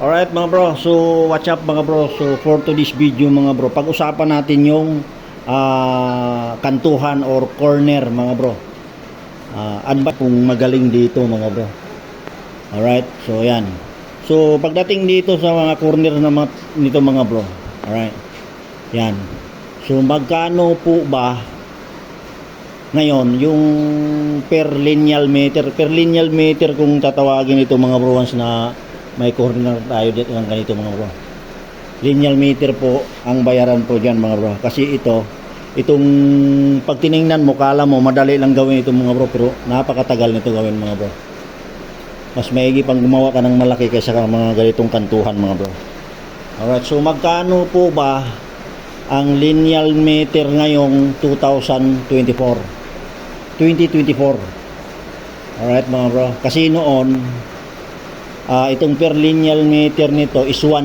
Alright mga bro, so what's up mga bro? So for today's video mga bro, pag-usapan natin yung kantuhan or corner mga bro. Ano ba kung magaling dito mga bro? Alright, so yan. So pagdating dito sa mga corner na nito mga bro, alright, yan. So magkano po ba ngayon yung per lineal meter? Per lineal meter kung tatawagin ito mga bro, once na may corner tayo dito ng ganito mga bro, lineal meter po ang bayaran po dyan mga bro. Kasi itong pag tinignan mo, kala mo madali lang gawin ito mga bro, pero napakatagal nito gawin mga bro. Mas maigi pang gumawa ka ng malaki kaysa ka mga ganitong kantuhan mga bro. Alright, so magkano po ba ang lineal meter ngayong 2024? Alright mga bro, kasi noon itong per lineal meter nito is 100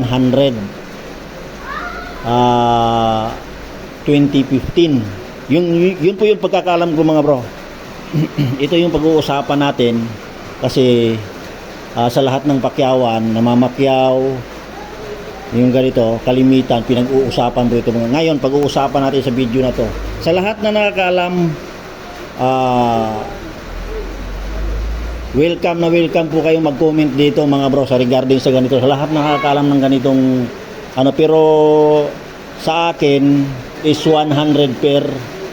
2015. Yun po yung pagkakalam ko mga bro. Ito yung pag-uusapan natin kasi sa lahat ng pakyawan, namamakyaw yung ganito, kalimitan pinag-uusapan po ito mga. Ngayon pag-uusapan natin sa video na to, sa lahat na nakakaalam, welcome po kayong mag-comment dito mga bro sa regarding sa ganito, sa lahat na nakakaalam ng ganitong pero sa akin is 100 per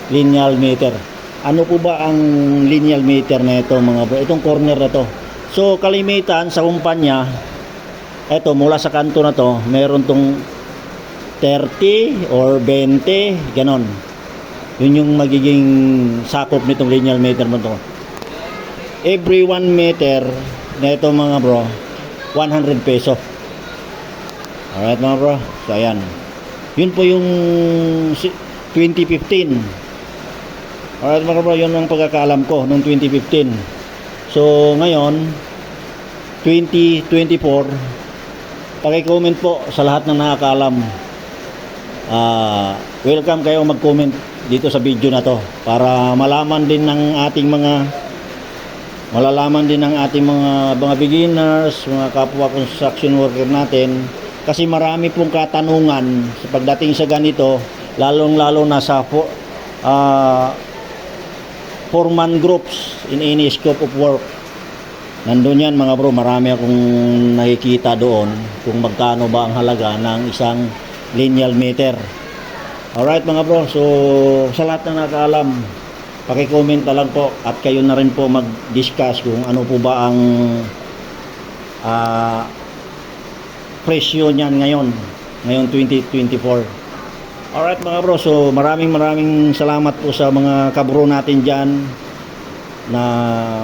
lineal meter. Ano po ba ang lineal meter na ito mga bro, itong corner na to? So kalimitan sa kumpanya, eto mula sa kanto na to, meron tong 30 or 20 ganon. Yun yung magiging sakop nitong lineal meter mo to. Every 1 meter na ito mga bro, 100 peso. Alright mga bro, so ayan, yun po yung 2015. Alright mga bro, yun ang pagkakaalam ko noong 2015. So ngayon 2024, paki-comment po sa lahat ng nakakaalam. Welcome kayo mag-comment dito sa video na to para malalaman din ng ating mga beginners, mga kapwa construction worker natin, kasi marami pong katanungan sa pagdating sa ganito, lalong-lalo na sa foreman groups in any scope of work. Nandun yan mga bro, marami akong nakikita doon kung magkano ba ang halaga ng isang lineal meter. Alright mga bro, so sa lahat na nakakaalam, paki-comment na lang po at kayo na rin po mag-discuss kung ano po ba ang presyo niyan ngayong 2024. Alright mga bro, so maraming salamat po sa mga kabro natin dyan na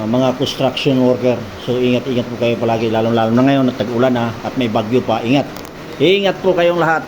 mga construction worker. So ingat po kayo palagi, lalong na ngayon at tag-ulan at may bagyo pa. Ingat po kayong lahat.